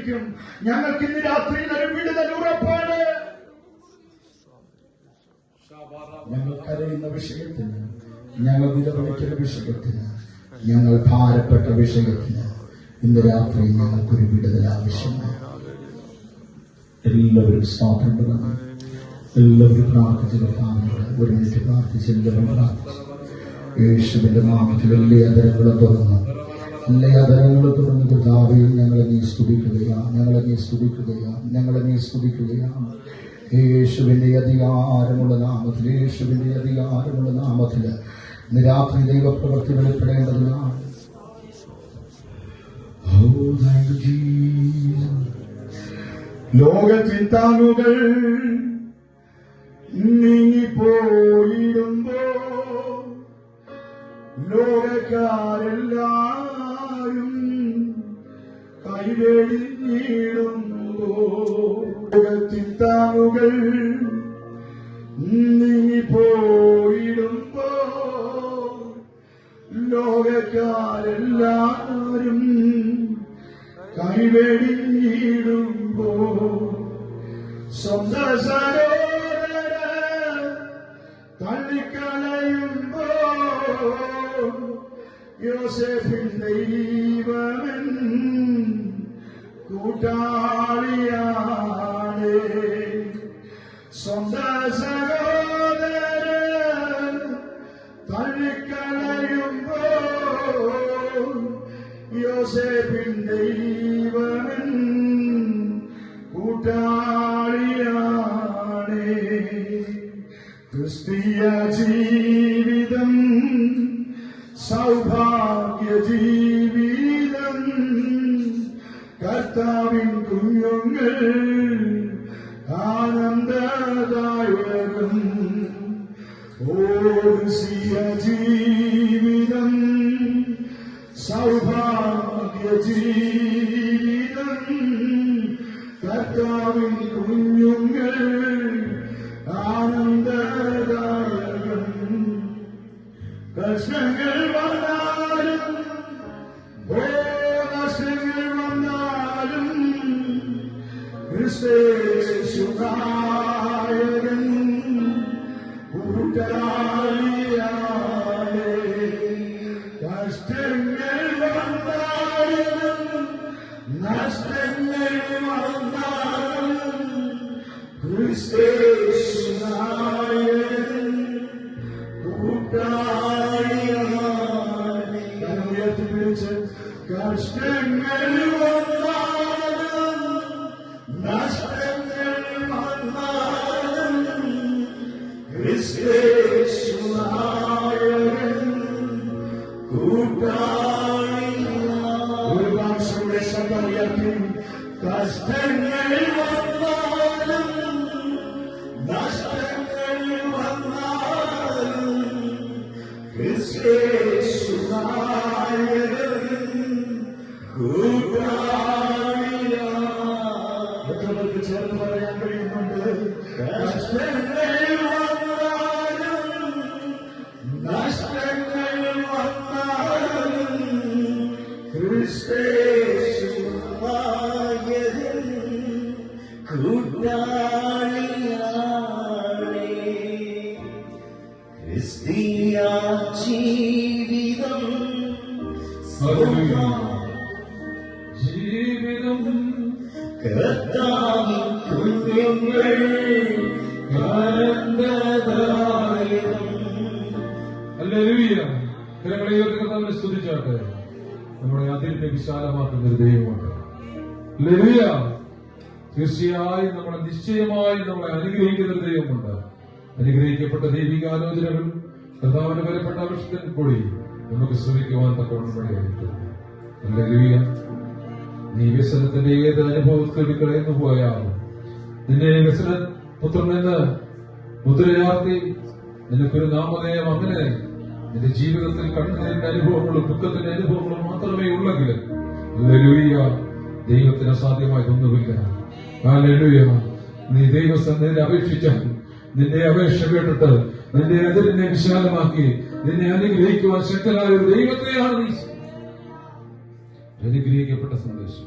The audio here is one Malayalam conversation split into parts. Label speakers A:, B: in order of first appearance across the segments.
A: വിടുവിക്കും. ഞങ്ങൾക്ക് ഇന്ന് രാത്രി ഒരു വിടുതൽ ഉറപ്പാണ്. ഞങ്ങൾ കരയുന്ന വിഷയത്തിന്, ഞങ്ങൾ നിലവിളിക്കുന്ന വിഷയത്തിന്, ഞങ്ങൾ ഭാരപ്പെട്ട വിഷയത്തിന് ഇന്ന് രാത്രി ഞങ്ങൾക്കൊരു വിടുതൽ ആവശ്യമാണ്. എല്ലാവരും സ്വാതന്ത്ര്യം, എല്ലാവരും പ്രാർത്ഥിച്ച ഒരു മിനിറ്റ് പ്രാർത്ഥിച്ച് എല്ലാവരും പ്രാർത്ഥിച്ചു. യേശുവിന്റെ നാമത്തിൽ എല്ലാ അതരങ്ങളും തുറന്നു, എല്ലാ അതരങ്ങളും തുറന്ന് കർത്താവേ ഞങ്ങളെ നീ സ്തുതിക്കുകയാണ്, ഞങ്ങളെ നീ സ്തുതിക്കുകയാണ്, ഞങ്ങളെ നീ സ്തുതിക്കുകയാണ്. യേശുവിന്റെ അധികാരമുള്ള നാമത്തിൽ, യേശുവിന്റെ അധികാരമുള്ള നാമത്തിൽ ഇന്ന് രാത്രി ദൈവപ്രവൃത്തി വെളിപ്പെടേണ്ടതിനാണ്. ലോകത്തിൻ താങ്ങുകൾ നീങ്ങിപ്പോയിടുമ്പോ, ലോകക്കാരെല്ലാരും കൈവെടിഞ്ഞിടുമ്പോ, ലോകത്തിൻ താങ്ങുകൾ നീങ്ങിപ്പോയിടുമ്പോ, ലോകക്കാരെല്ലാരും കൈവെടിഞ്ഞിടുമ്പോ, സ്വന്തം സഹോദരൻ തള്ളിക്കളയുമ്പോ, യോസേഫിൻ ദൈവമൻ കൂട്ടാളിയാണ്. സ്വന്തം സഹോദരൻ തള്ളിക്കളയുമ്പോ, യോസേഫിൻ ദൈവമൻ കൂട്ടാളിയാണ്. ക്രിസ്തീയ ജീവിതം സൗഭാഗ്യ ജീവിതം, കർത്താവിൻ കുഞ്ഞുങ്ങൾ ആനന്ദദായകം. ക്രിസ്തീയ ജീവിതം സൗഭാഗ്യ ജീവിതം, കർത്താവിൻ കുഞ്ഞുങ്ങൾ ആനന്ദദായകം. കഷ്ടങ്ങൾ വന്നാലും നഷ്ടങ്ങൾ വന്നാലും ക്രിസ്തേശുനായകൻ കൂട്ടാളിയാണ്. കഷ്ടങ്ങൾ വന്നാലും നഷ്ടങ്ങൾ വന്നാലും ക്രിസ്തേശുനായകൻ കൂട്ടാളിയാണ്. ഉയർത്തിപ്പിടിച്ച് കഷ്ടങ്ങൾ വന്നാലും നഷ്ടങ്ങൾ വന്നാലും ക്രിസ്തേശുനായകൻ കൂട്ടാളിയാണ്. ഒരു ഭാഷയുടെ ശബ്ദം ഉയർത്തി കഷ്ടങ്ങൾ വന്നാലും നഷ്ടങ്ങൾ വന്നാലും ക്രിസ്തേശുനായകൻ കൂട്ടാളിയാണ്. മറ്റുള്ളവർക്ക് ചേർത്ത് പറയാൻ കഴിയുന്നുണ്ട്. കഷ്ടങ്ങൾ വന്നാലും നഷ്ടങ്ങൾ വന്നാലും ക്രിസ്തേശുനായകൻ കൂട്ടാളിയാണ്. ക്രിസ്തീയ ജീവിതം ജീവിതം, കർത്താവിൻ കുഞ്ഞുങ്ങൾ ആനന്ദദായകം.
B: ഹല്ലേലൂയ. കരങ്ങളെ ഉയർത്തി കർത്താവിനെ സ്തുതിച്ചാട്ടെ. നമ്മുടെ അതിരിനെ വിശാലമാക്കുന്ന ഒരു ദൈവമുണ്ട്. ഹല്ലേലൂയ. തീർച്ചയായും നമ്മളെ നിശ്ചയമായി നമ്മളെ അനുഗ്രഹിക്കുന്ന ഒരു ദൈവമുണ്ട്. അനുഗ്രഹിക്കപ്പെട്ട ദൈവികാലോചനകൾ കർത്താവിന്റെ വരപ്പെട്ട ആവശ്യത്തിന് കൂടി നമുക്ക് ശ്രമിക്കുവാൻ തക്കവണ്ണമായിരിക്കും. ഹല്ലേലൂയ. നീ വ്യസനത്തിന്റെ ഏത് അനുഭവത്തിൽ കടന്നു പോയാലും നിന്നെ വ്യസന പുത്രനെന്ന് മുദ്രയാർത്തി നിനക്കൊരു നാമധേയം അങ്ങനെ നിന്റെ ജീവിതത്തിൽ കണ്ടതിന്റെ അനുഭവങ്ങളും ദുഃഖത്തിന്റെ അനുഭവങ്ങളും മാത്രമേ ഉള്ളെങ്കിൽ ഹല്ലേലൂയ, ദൈവത്തിന് അസാധ്യമായിട്ടൊന്നുമില്ല. ഹല്ലേലൂയ. നീ ദൈവസന്നിധിയിൽ അപേക്ഷിച്ചാൽ നിന്റെ അപേക്ഷ കേട്ടിട്ട് നിന്റെ എതിരിനെ വിശാലമാക്കി നിന്നെ അനുഗ്രഹിക്കുവാൻ ശക്തനായ ഒരു ദൈവത്തെയാണ് നീ. അനുഗ്രഹിക്കപ്പെട്ട സന്ദേശം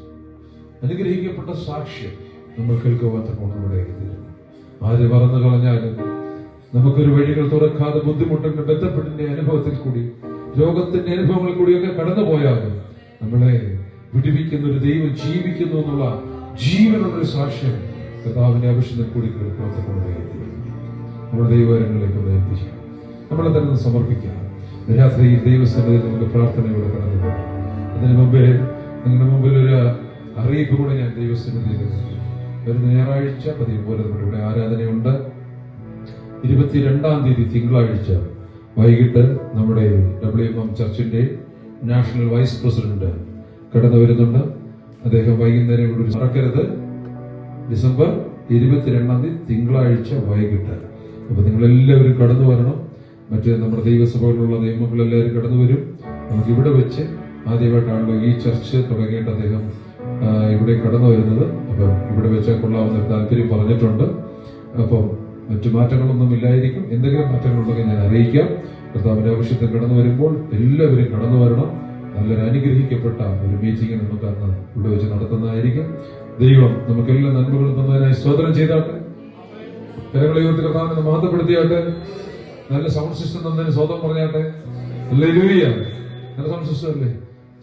B: അനുഗ്രഹിക്കപ്പെട്ട സാക്ഷ്യം നമ്മൾ കേൾക്കുവാൻ തക്കോണമിടയായി തീരുന്നു. ആര് പറന്നു കളഞ്ഞാലും നമുക്കൊരു വഴികൾ തുറക്കാതെ ബുദ്ധിമുട്ടുകൾ ബന്ധപ്പെട്ടിന്റെ അനുഭവത്തിൽ കൂടി രോഗത്തിന്റെ അനുഭവങ്ങളിൽ കൂടിയൊക്കെ കടന്നു പോയാലും നമ്മളെ വിടുവിക്കുന്ന ഒരു ദൈവം ജീവിക്കുന്നു എന്നുള്ള ജീവനുള്ളൊരു സാക്ഷ്യം കർത്താവിന്റെ അഭിഷേകത്തിൽ കൂടി കേൾക്കുവാൻ തക്കോണമിടയായി തീരുന്നു. നമ്മുടെ ദൈവകാര്യങ്ങളിലേക്ക് നയിപ്പിക്കുക, നമ്മളെ തന്നെ സമർപ്പിക്കുക. രാത്രി ദൈവസന്നിധിയിൽ നമുക്ക് പ്രാർത്ഥനയോടെ കടന്നു പോകാം. അതിനു മുമ്പേ നിങ്ങളുടെ മുമ്പിൽ ഒരു അറിയിപ്പ് കൂടെ ഞാൻ ദൈവസന്നിധിയിൽ വരുന്ന ഞായറാഴ്ച പതിവ് പോലെ നമ്മുടെ ഇവിടെ ആരാധനയുണ്ട്. 22-ാം തീയതി തിങ്കളാഴ്ച വൈകിട്ട് നമ്മുടെ WMM ചർച്ചിന്റെ നാഷണൽ വൈസ് പ്രസിഡന്റ് കടന്നു വരുന്നുണ്ട്. അദ്ദേഹം വൈകുന്നേരം ഇവിടെ മറക്കരുത്. ഡിസംബർ 22-ാം തീയതി തിങ്കളാഴ്ച വൈകിട്ട്. അപ്പൊ നിങ്ങളെല്ലാവരും കടന്നു വരണം. മറ്റ് നമ്മുടെ ദൈവസഭകളിലുള്ള നിയമങ്ങളെല്ലാവരും കടന്നു വരും. നമുക്ക് ഇവിടെ വെച്ച് ആദ്യമായിട്ടാണല്ലോ ഈ ചർച്ച് തുടങ്ങിയിട്ട് അദ്ദേഹം ഇവിടെ കടന്നു വരുന്നത്. അപ്പം ഇവിടെ വെച്ചാൽ കൊള്ളാവുന്ന താല്പര്യം പറഞ്ഞിട്ടുണ്ട്. അപ്പം മറ്റു മാറ്റങ്ങളൊന്നും ഇല്ലായിരിക്കും. എന്തെങ്കിലും മാറ്റങ്ങളുണ്ടെങ്കിൽ ഞാൻ അറിയിക്കാം. കർത്താവിന്റെ ആവശ്യത്തിൽ കടന്നു വരുമ്പോൾ എല്ലാവരും കടന്നു വരണം. നല്ലൊരു അനുഗ്രഹിക്കപ്പെട്ട ഒരു മീറ്റിംഗ് നമുക്ക് അന്ന് ഇവിടെ വെച്ച് നടത്തുന്നതായിരിക്കും. ദൈവം നമുക്കെല്ലാം നന്മകളും തന്നതിനായി സ്തോത്രം ചെയ്താട്ടെ. കരങ്ങളെ ഉയർത്തി കർത്താവിനെ മഹത്വപ്പെടുത്തിയാട്ടെ. നല്ല സൗണ്ട് സിസ്റ്റം തന്നതിന് സ്വതം പറഞ്ഞാട്ടെ. ഹല്ലേലൂയ. നല്ല സൗണ്ട് സിസ്റ്റം അല്ലേ?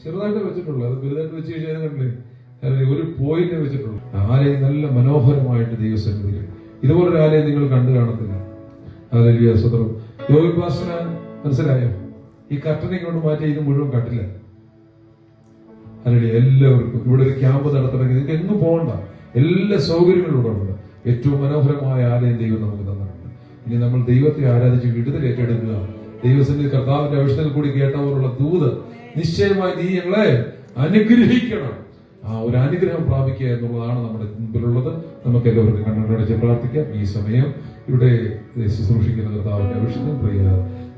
B: ചെറുതായിട്ട് വെച്ചിട്ടുള്ളൂ. അത് വലുതായിട്ട് വെച്ച് കഴിഞ്ഞാൽ കണ്ടില്ലേ, ഒരു പോയിന്റ് വെച്ചിട്ടുള്ളൂ. ആലയം നല്ല മനോഹരമായിട്ട് ദൈവസന്നിധിയിൽ ഇതുപോലൊരു ആലയം നിങ്ങൾ കണ്ടു കാണത്തില്ല. ഹല്ലേലൂയ. സ്വതന്ത്രം യോഗി പാസ്റ്റർ മനസ്സിലായോ? ഈ കർട്ടനെ കൊണ്ട് മാറ്റിയ ഇത് മുഴുവൻ കട്ടില്ല. ഹല്ലേലൂയ. എല്ലാവർക്കും ഇവിടെ ഒരു ക്യാമ്പ് നടത്തണമെങ്കിൽ നിങ്ങൾക്ക് എങ്ങും പോകണ്ട. എല്ലാ സൗകര്യങ്ങളും ഇവിടെ ഉണ്ട്. ഏറ്റവും മനോഹരമായ ആലയം ദൈവം നമുക്ക് തന്നിട്ടുണ്ട്. ഇനി നമ്മൾ ദൈവത്തെ ആരാധിച്ച് വിടുതൽ ഏറ്റെടുക്കുക. ദൈവസന്നിധി കർത്താവിന്റെ ആവശ്യത്തിൽ കൂടി കേട്ടവരുള്ള ദൂത് നിശ്ചയമായി നീ ഞങ്ങളെ അനുഗ്രഹിക്കണം. ആ ഒരു അനുഗ്രഹം പ്രാപിക്കുക എന്നുള്ളതാണ് നമ്മുടെ മുമ്പിലുള്ളത്. നമുക്ക് എല്ലാവർക്കും കണ്ണടച്ച് പ്രാർത്ഥിക്കാം. ഈ സമയം ഇവിടെ ശുശ്രൂഷിക്കുന്ന കർത്താവിന്റെ ആവശ്യത്തിൽ പ്രിയ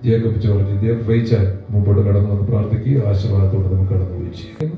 B: ജേക്കബ് ജോർജ് റീച്ചാൽ മുമ്പോട്ട് കടന്നു വന്ന് പ്രാർത്ഥിക്കുക. ആശീർവാദത്തോടെ നമുക്ക് കടന്നു പോയി ചെയ്യുന്നു.